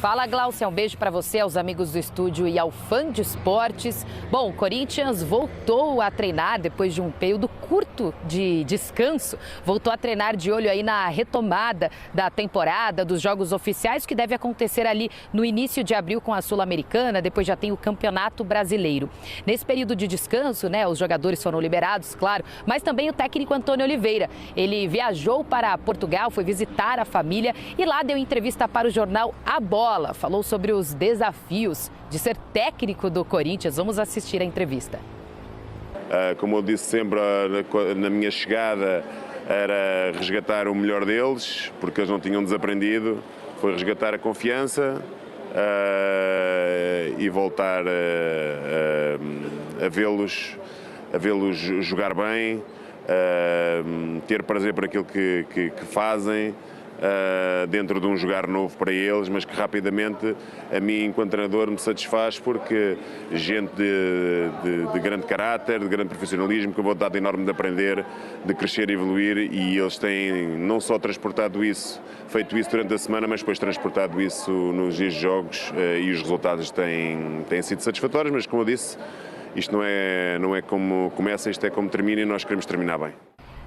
Fala, Glaucia, um beijo para você, aos amigos do estúdio e ao fã de esportes. Bom, o Corinthians voltou a treinar depois de um período curto de descanso. Voltou a treinar de olho aí na retomada da temporada, dos jogos oficiais, que deve acontecer ali no início de abril com a Sul-Americana, depois já tem o Campeonato Brasileiro. Nesse período de descanso, né, os jogadores foram liberados, claro, mas também o técnico Antônio Oliveira. Ele viajou para Portugal, foi visitar a família e lá deu entrevista para o jornal A Bola. Falou sobre os desafios de ser técnico do Corinthians. Vamos assistir a entrevista. Como eu disse sempre na minha chegada, era resgatar o melhor deles, porque eles não tinham desaprendido. Foi resgatar a confiança e voltar a vê-los jogar bem, ter prazer por aquilo que fazem. Dentro de um jogar novo para eles, mas que rapidamente a mim, enquanto treinador, me satisfaz, porque gente de grande caráter, de grande profissionalismo, com vontade enorme de aprender, de crescer e evoluir, e eles têm não só transportado isso, feito isso durante a semana, mas depois transportado isso nos dias de jogos, e os resultados têm sido satisfatórios, mas como eu disse, isto não é como começa, isto é como termina, e nós queremos terminar bem.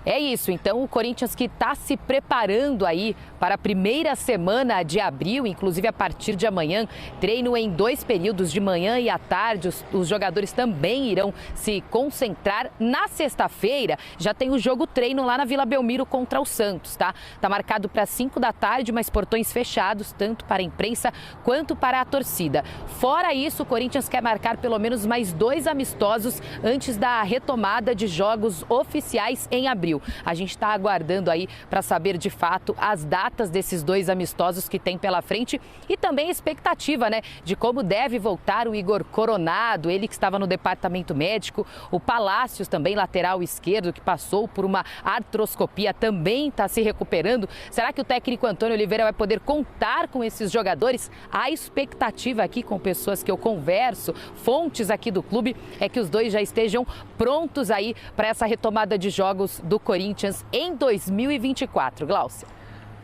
É isso, então o Corinthians que está se preparando aí para a primeira semana de abril, inclusive a partir de amanhã, treino em 2 períodos, de manhã e à tarde. Os jogadores também irão se concentrar. Na sexta-feira já tem o jogo treino lá na Vila Belmiro contra o Santos, tá? Tá marcado para 5 da tarde, mas portões fechados, tanto para a imprensa quanto para a torcida. Fora isso, o Corinthians quer marcar pelo menos mais 2 amistosos antes da retomada de jogos oficiais em abril. A gente está aguardando aí para saber de fato as datas desses 2 amistosos que tem pela frente e também a expectativa, né, de como deve voltar o Igor Coronado, ele que estava no departamento médico, o Palácios também, lateral esquerdo, que passou por uma artroscopia, também está se recuperando. Será que o técnico Antônio Oliveira vai poder contar com esses jogadores? A expectativa aqui com pessoas que eu converso, fontes aqui do clube, é que os 2 já estejam prontos aí para essa retomada de jogos do Corinthians em 2024. Glaucia.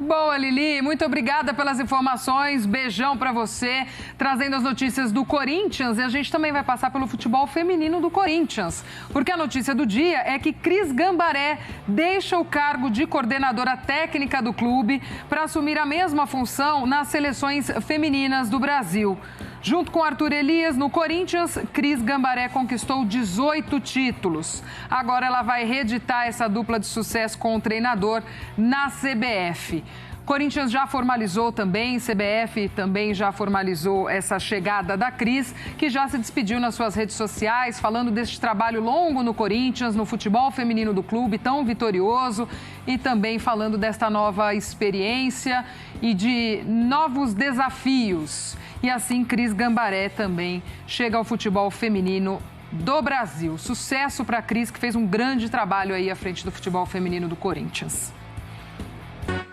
Boa, Lili. Muito obrigada pelas informações. Beijão para você. Trazendo as notícias do Corinthians, e a gente também vai passar pelo futebol feminino do Corinthians. Porque a notícia do dia é que Cris Gambaré deixa o cargo de coordenadora técnica do clube para assumir a mesma função nas seleções femininas do Brasil. Junto com Arthur Elias, no Corinthians, Cris Gambaré conquistou 18 títulos. Agora ela vai reeditar essa dupla de sucesso com o treinador na CBF. Corinthians já formalizou também, CBF também já formalizou essa chegada da Cris, que já se despediu nas suas redes sociais, falando deste trabalho longo no Corinthians, no futebol feminino do clube, tão vitorioso, e também falando desta nova experiência e de novos desafios. E assim, Cris Gambaré também chega ao futebol feminino do Brasil. Sucesso para a Cris, que fez um grande trabalho aí à frente do futebol feminino do Corinthians.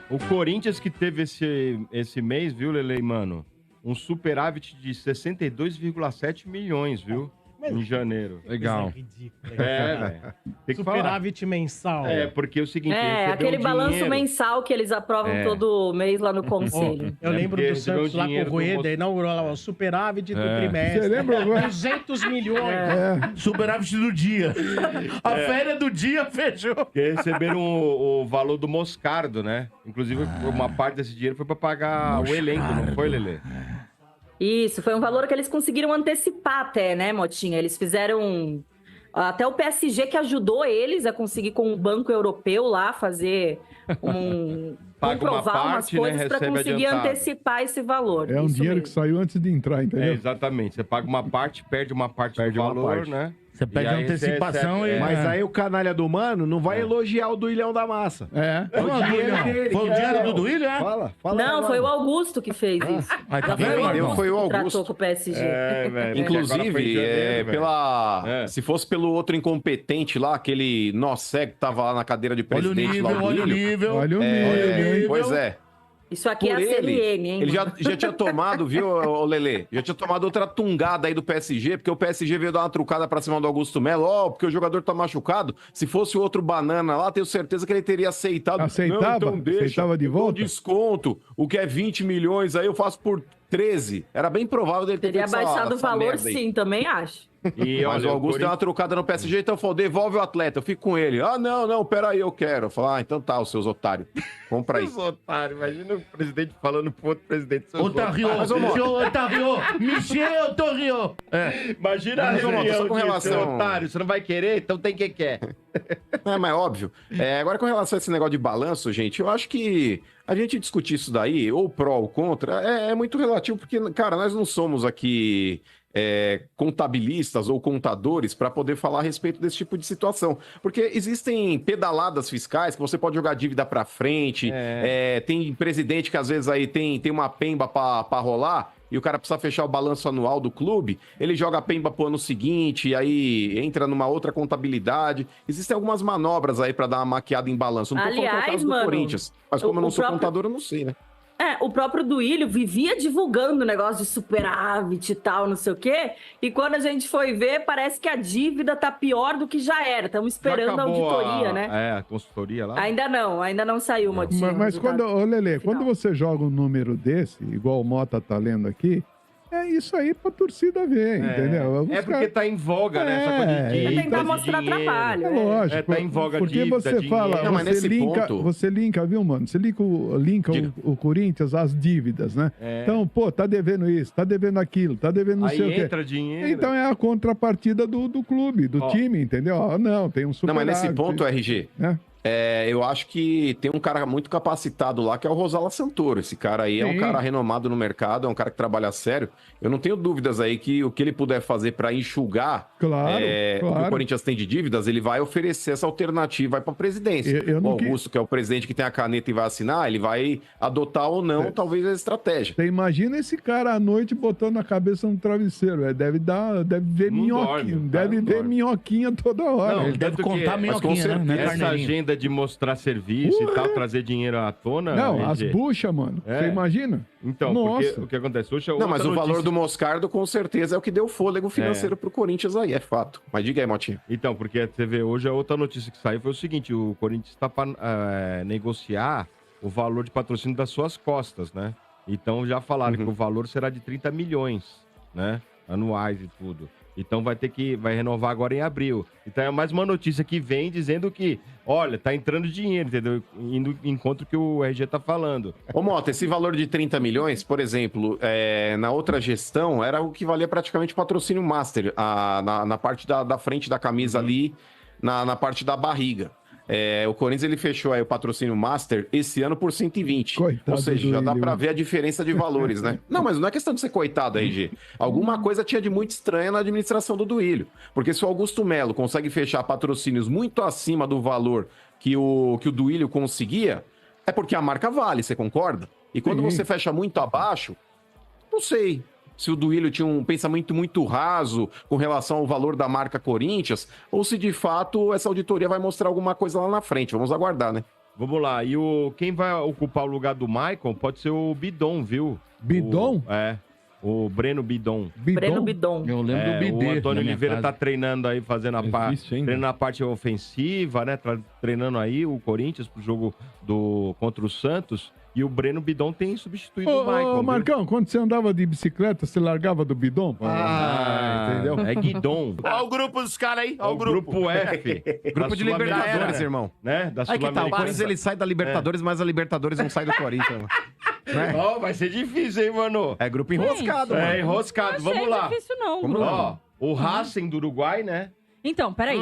O Corinthians que teve esse mês, viu, Lele, mano? Um superávit de 62,7 milhões, viu? Em janeiro. Legal. É ridículo. Velho. Superávit mensal. Porque é o seguinte... aquele balanço mensal que eles aprovam todo mês lá no conselho. Eu lembro do Santos lá com o Rueda, inaugurou lá o superávit do trimestre. Você lembra agora? 200 milhões. Superávit do dia. A férias do dia fechou. Porque receberam o valor do Moscardo, né? Inclusive, uma parte desse dinheiro foi pra pagar o elenco, não foi, Lele? Isso, foi um valor que eles conseguiram antecipar até, né, Motinha? Eles fizeram... Até o PSG que ajudou eles a conseguir com o Banco Europeu lá fazer comprovar umas coisas, né, para conseguir antecipar esse valor. É um dinheiro mesmo que saiu antes de entrar, entendeu? Exatamente. Você paga uma parte, perde uma parte do valor, né? Você pede a antecipação e... Mas aí o canalha do Mano não vai elogiar o Duilhão da Massa. Foi o dinheiro dele. Foi o dinheiro do Duílio, é? Fala Não, agora. foi o Augusto que fez isso. Mas tá vendo? Foi o Que tratou Augusto. com o PSG. Inclusive, se fosse pelo outro incompetente lá, aquele nó cego que tava lá na cadeira de Olha o presidente nível, lá, olha o nível. Olha o nível. Pois é. Isso aqui Por é a CLM, hein? ele já tinha tomado, viu, ô Lelê? Já tinha tomado outra tungada aí do PSG, porque o PSG veio dar uma trucada pra cima do Augusto Melo, porque o jogador tá machucado. Se fosse o outro banana lá, tenho certeza que ele teria aceitado. Aceitava? Não, então deixa, Aceitava de volta? Um desconto, o que é 20 milhões aí eu faço por 13, era bem provável dele ter Teria feito baixado o essa valor, merda aí. sim, também acho. Mas o Augusto deu uma trucada no PSG, então falou, devolve o atleta, eu fico com ele. Ah, não, peraí, eu quero. Eu falo, então tá, os seus otários. Compra aí. Os otários, imagina o presidente falando pro outro presidente. seus Otário, otários. Michel Otário. Imagina a Mas, ô, Mota, reunião só com disso, relação- seu otário, você não vai querer, então tem quem quer. Mas óbvio. Agora, com relação a esse negócio de balanço, gente, eu acho que a gente discutir isso daí, ou pró ou contra, é muito relativo, porque, cara, nós não somos aqui contabilistas ou contadores para poder falar a respeito desse tipo de situação. Porque existem pedaladas fiscais que você pode jogar dívida para frente, tem presidente que às vezes aí tem uma pemba para rolar, e o cara precisa fechar o balanço anual do clube, ele joga a pemba pro ano seguinte, e aí entra numa outra contabilidade. Existem algumas manobras aí para dar uma maquiada em balanço. Não tô falando que é o caso do Corinthians, mas como eu não sou contador, eu não sei, né? O próprio Duílio vivia divulgando o negócio de superávit e tal, não sei o quê. E quando a gente foi ver, parece que a dívida tá pior do que já era. Estamos esperando a auditoria, né? A consultoria lá? Ainda não saiu, Motinho. Mas quando, Lelê, quando você joga um número desse, igual o Mota tá lendo aqui, é isso aí pra torcida ver, entendeu? Porque tá em voga, né? Essa coisa de dívida, tentar de mostrar dinheiro. trabalho. É lógico. Tá em voga porque dívida, você dinheiro. fala, Não, mas você nesse linka, ponto- você linka, viu, mano? Você linka o Corinthians às dívidas, né? Então, pô, tá devendo isso, tá devendo aquilo, tá devendo não Aí sei o quê. entra dinheiro. Então é a contrapartida do clube, do time, entendeu? Não, tem um super. Não, mas nesse ponto, RG, né? eu acho que tem um cara muito capacitado lá, que é o Rosala Santoro. Esse cara aí é um Sim. cara renomado no mercado, é um cara que trabalha sério. Eu não tenho dúvidas aí que o que ele puder fazer para enxugar Claro, o que o Corinthians tem de dívidas, ele vai oferecer essa alternativa para a presidência. Eu não O Augusto, que é o presidente que tem a caneta e vai assinar, ele vai adotar ou não, talvez, a estratégia. Você imagina esse cara à noite botando a cabeça no travesseiro. Deve ver Não minhoquinha. dorme, deve não ver dorme. minhoquinha toda hora. Não, Ele deve tanto que- contar mas com minhoquinha, né? certeza, Essa agenda de mostrar serviço e tal, trazer dinheiro à tona. Não, as RG. buchas, mano. Você imagina? Então, Nossa. porque o que acontece? Hoje é Não, mas outra o valor notícia. do Moscardo, com certeza, é o que deu fôlego financeiro pro Corinthians aí, é fato. Mas diga aí, Motinho. Então, porque você vê, hoje a outra notícia que saiu foi o seguinte: o Corinthians está para negociar o valor de patrocínio das suas costas, né? Então já falaram que o valor será de 30 milhões, né? Anuais e tudo. Então vai renovar agora em abril. Então é mais uma notícia que vem dizendo que, olha, tá entrando dinheiro, entendeu? Indo em contra o que o RG tá falando. Ô, Mota, esse valor de 30 milhões, por exemplo, na outra gestão, era o que valia praticamente patrocínio master, na parte da frente da camisa ali, na parte da barriga. O Corinthians ele fechou aí o patrocínio master esse ano por 120. Coitado Ou seja, do já dá William. pra ver a diferença de valores, né? Não, mas não é questão de ser coitado, RG. Alguma coisa tinha de muito estranha na administração do Duílio. Porque se o Augusto Melo consegue fechar patrocínios muito acima do valor que o Duílio conseguia, é porque a marca vale, você concorda? E quando Sim. você fecha muito abaixo, não sei se o Duílio tinha um pensamento muito raso com relação ao valor da marca Corinthians, ou se de fato essa auditoria vai mostrar alguma coisa lá na frente. Vamos aguardar, né? Vamos lá. E quem vai ocupar o lugar do Maicon pode ser o Bidon, viu? Bidon? O Breno Bidon. Breno Bidon. Eu lembro do Bidê. O Antônio na minha Oliveira casa. tá treinando aí, fazendo a Existe ainda? treinando a parte ofensiva, né? Treinando aí o Corinthians pro jogo contra o Santos. E o Breno Bidon tem substituído o Maicon. Ô, viu? Marcão, quando você andava de bicicleta, você largava do bidon? Entendeu? É Guidon. Olha o grupo dos caras aí. Olha O grupo F. Grupo de Libertadores, irmão. Né? Da Aí que tá, o Sul-Americana. Corinthians ele sai da Libertadores, mas a Libertadores não sai do Corinthians. Mano. Né? Ó, vai ser difícil, hein, mano? É grupo enroscado, mano. É enroscado. Não Vamos lá. difícil não, Vamos Bruno. lá. Ó, o Racing do Uruguai, né? Então, peraí.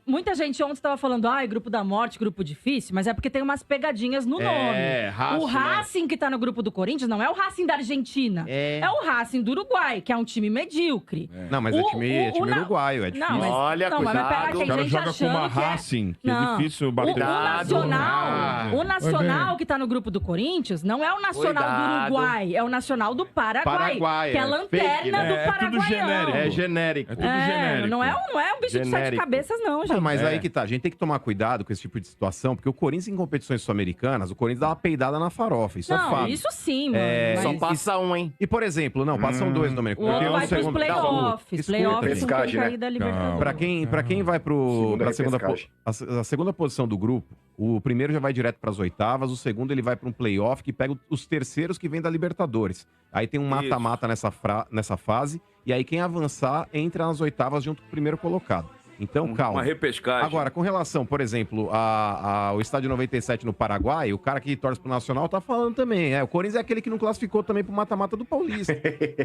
Muita gente ontem estava falando, grupo da morte, grupo difícil, mas é porque tem umas pegadinhas no nome. Racing, O Racing que tá no grupo do Corinthians não é o Racing da Argentina. É o Racing do Uruguai, que é um time medíocre. Não, mas é time uruguaio, é difícil. Não, mas, Olha, não, mas cuidado. peraí, tem O cara gente joga com achando uma que é... Racing, que Não. é difícil O bater. Nacional, o Nacional que tá no grupo do Corinthians não é o Nacional Cuidado. do Uruguai, é o Nacional do Paraguai, Paraguai, que é a é lanterna fake, né? do É tudo Paraguaião. genérico. É genérico. É tudo genérico. Não é Não é um bicho de 7 cabeças, não, gente. Mas aí que tá, a gente tem que tomar cuidado com esse tipo de situação, porque o Corinthians em competições sul-americanas, o Corinthians dá uma peidada na farofa, isso é fato. Isso sim, mano. Só passa um, hein? E, por exemplo, passam 2, Domênico. O outro vai pros playoffs. Playoffs com quem cair da Libertadores. Pra quem vai pra segunda posição do grupo, o primeiro já vai direto pras oitavas, o segundo ele vai pra um playoff que pega os terceiros que vêm da Libertadores. Aí tem um mata-mata nessa fase, e aí quem avançar entra nas oitavas junto com o primeiro colocado. Então, calma. Uma repescagem. Agora, com relação, por exemplo, ao Estádio 97 no Paraguai, o cara que torce pro Nacional tá falando também. O Corinthians é aquele que não classificou também pro mata-mata do Paulista.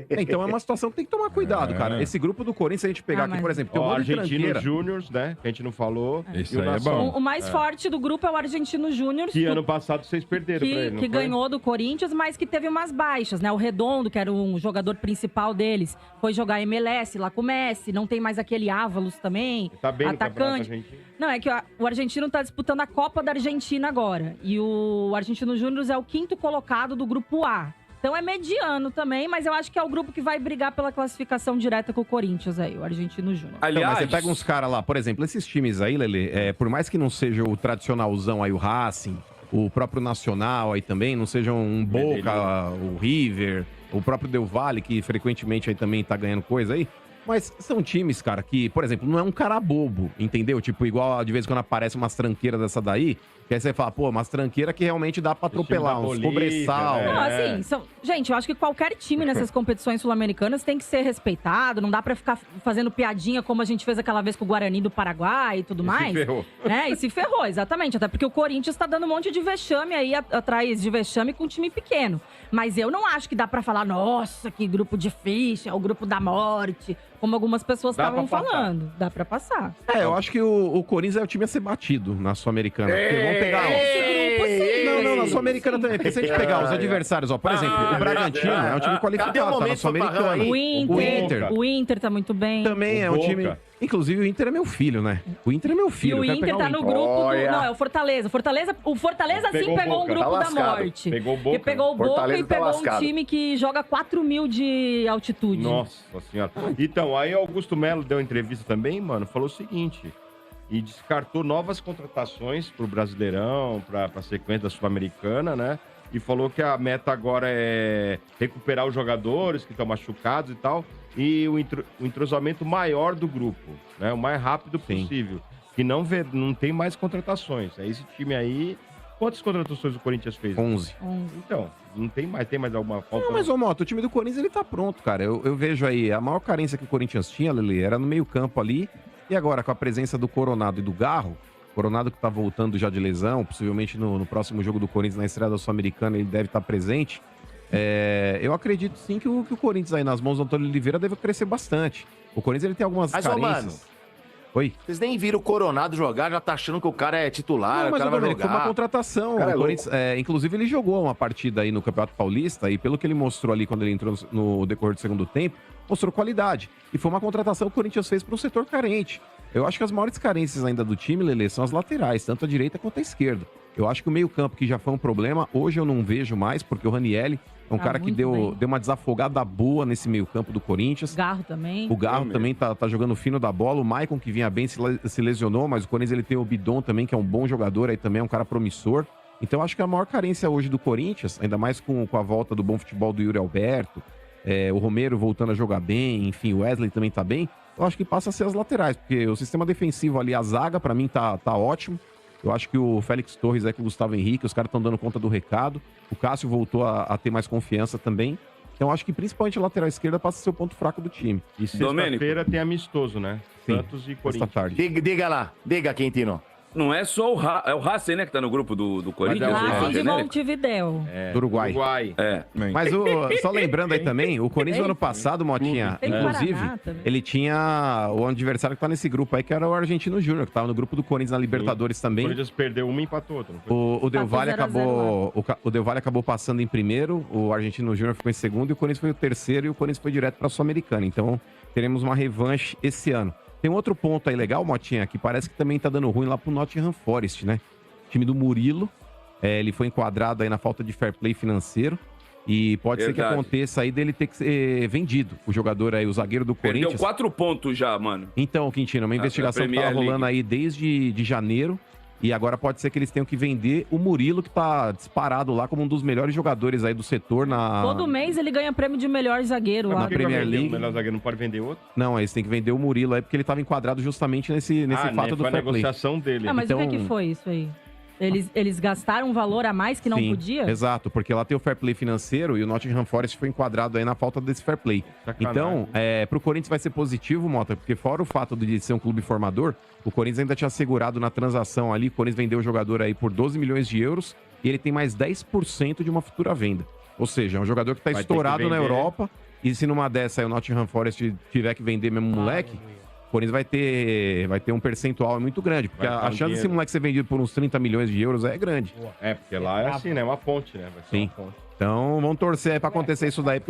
Então é uma situação que tem que tomar cuidado, cara. Esse grupo do Corinthians, se a gente pegar aqui, por exemplo, tem o Argentino Júnior, né? Que a gente não falou. Isso aí é bom. O mais forte do grupo é o Argentino Júnior. Que ano passado vocês perderam pra ele, que ganhou do Corinthians, mas que teve umas baixas, né? O Redondo, que era um jogador principal deles, foi jogar MLS lá com o Messi. Não tem mais aquele Ávalos também. Tá bem atacante. Não, é que o argentino tá disputando a Copa da Argentina agora. E o Argentino Júnior é o 5º colocado do grupo A. Então é mediano também, mas eu acho que é o grupo que vai brigar pela classificação direta com o Corinthians aí, o Argentino Júnior. Aliás, mas você pega uns caras lá, por exemplo, esses times aí, Lelê, por mais que não seja o tradicionalzão aí, o Racing, o próprio Nacional aí também, não sejam um Boca, o River, o próprio Del Valle, que frequentemente aí também tá ganhando coisa aí. Mas são times, cara, que, por exemplo, não é um cara bobo, entendeu? Tipo, igual de vez em quando aparece umas tranqueiras dessa daí, que aí você fala, pô, umas tranqueiras que realmente dá pra atropelar, uns cobressal. Não, assim, gente, eu acho que qualquer time nessas competições sul-americanas tem que ser respeitado, não dá pra ficar fazendo piadinha como a gente fez aquela vez com o Guarani do Paraguai e tudo mais. Se ferrou. E se ferrou, exatamente. Até porque o Corinthians tá dando um monte de vexame aí, atrás de vexame com um time pequeno. Mas eu não acho que dá pra falar, nossa, que grupo difícil, é o grupo da morte, como algumas pessoas estavam falando. Dá pra passar. Eu acho que o Corinthians é o time a ser batido na Sul-Americana. Vamos pegar... Esse grupo, sim. Não, na Sul-Americana também. Porque se a gente pegar os adversários, ó, por exemplo, o Bragantino é um time qualificado, tá na Sul-Americana. O Inter tá muito bem. Também é um time... Inclusive, o Inter é meu filho, né? O Inter é meu filho. E o Inter tá no grupo do... Não, é o Fortaleza. O Fortaleza sim pegou um grupo da morte. Pegou o Boca. E pegou o Boca e pegou um time que joga 4.000 de altitude. Nossa senhora. Então, aí o Augusto Melo deu entrevista também, mano, falou o seguinte... E descartou novas contratações pro Brasileirão, pra sequência da Sul-Americana, né? E falou que a meta agora é recuperar os jogadores que estão machucados e tal. E o entrosamento maior do grupo, né? O mais rápido possível. Que não tem mais contratações. É esse time aí... Quantas contratações o Corinthians fez? 11. Então, não tem mais alguma falta? Não, mas, ô Moto, o time do Corinthians, ele tá pronto, cara. Eu vejo aí, a maior carência que o Corinthians tinha, Lelê, era no meio campo ali. E agora, com a presença do Coronado e do Garro, Coronado que tá voltando já de lesão, possivelmente no próximo jogo do Corinthians, na estreia da Sul-Americana, ele deve estar presente. Eu acredito sim que o Corinthians aí nas mãos do Antônio Oliveira deve crescer bastante. O Corinthians ele tem algumas carências. Mano, oi? Vocês nem viram o Coronado jogar, já tá achando que o cara é titular, não, mas o cara vai jogar. Foi uma contratação. O Corinthians, inclusive, ele jogou uma partida aí no Campeonato Paulista e pelo que ele mostrou ali quando ele entrou no decorrer do segundo tempo, mostrou qualidade. E foi uma contratação que o Corinthians fez para um setor carente. Eu acho que as maiores carências ainda do time, Lelê, são as laterais, tanto a direita quanto a esquerda. Eu acho que o meio-campo, que já foi um problema, hoje eu não vejo mais, porque o Ranieri é um cara que deu uma desafogada boa nesse meio-campo do Corinthians. Garro também. O Garro também tá jogando fino da bola. O Maicon, que vinha bem, se lesionou, mas o Corinthians ele tem o Bidon também, que é um bom jogador, aí também é um cara promissor. Então eu acho que a maior carência hoje do Corinthians, ainda mais com a volta do bom futebol do Yuri Alberto, o Romero voltando a jogar bem, enfim, o Wesley também tá bem, eu acho que passa a ser as laterais, porque o sistema defensivo ali, a zaga, pra mim, tá ótimo. Eu acho que o Félix Torres com o Gustavo Henrique, os caras estão dando conta do recado. O Cássio voltou a ter mais confiança também. Então, eu acho que principalmente a lateral esquerda passa a ser o ponto fraco do time. E sexta-feira tem amistoso, né? Sim, Santos e Corinthians. Tarde. Diga, Quintino. Não é só o Racing, né, que tá no grupo do Corinthians. Racing de Montevidéu. Do Uruguai. Mas só lembrando aí também, o Corinthians no ano passado, Motinha, inclusive, ele tinha o adversário que tá nesse grupo aí, que era o Argentino Júnior, que tava no grupo do Corinthians na Libertadores também. O Corinthians perdeu uma e empatou outra. O Del Valle acabou passando em primeiro, o Argentino Júnior ficou em segundo e o Corinthians foi o terceiro e o Corinthians foi direto pra Sul-Americana. Então, teremos uma revanche esse ano. Tem outro ponto aí legal, Motinha, que parece que também tá dando ruim lá pro Nottingham Forest, né? Time do Murilo, ele foi enquadrado aí na falta de fair play financeiro. E pode ser que Verdade. aconteça aí dele ter que ser vendido. O jogador aí, o zagueiro do Perdeu Corinthians. 4 pontos já, mano. Então, Quintino, uma investigação que Premier tá rolando League. aí desde de janeiro. E agora pode ser que eles tenham que vender o Murilo, que tá disparado lá como um dos melhores jogadores aí do setor na... Todo mês ele ganha prêmio de melhor zagueiro lá. Na Premier League. O melhor zagueiro não pode vender outro? Não, eles têm que vender o Murilo aí, porque ele tava enquadrado justamente nesse fato do foi a fair play. negociação dele. Ah, mas o que foi isso aí? Eles gastaram um valor a mais que não Sim, podia? Exato, porque lá tem o fair play financeiro e o Nottingham Forest foi enquadrado aí na falta desse fair play. Sacanagem. Então, pro Corinthians vai ser positivo, Mota, porque fora o fato de ser um clube formador, o Corinthians ainda tinha assegurado na transação ali, o Corinthians vendeu o jogador aí por 12 milhões de euros e ele tem mais 10% de uma futura venda. Ou seja, é um jogador que tá Vai ter que estourado na vender. Europa e se numa dessa aí o Nottingham Forest tiver que vender mesmo moleque, o Corinthians vai ter um percentual muito grande, porque Vai a dar um chance desse dinheiro. moleque ser vendido por uns 30 milhões de euros é grande. É, porque lá é assim, né? Uma ponte, né? Vai ser Sim. uma ponte. Então, vamos torcer aí pra acontecer isso daí, porque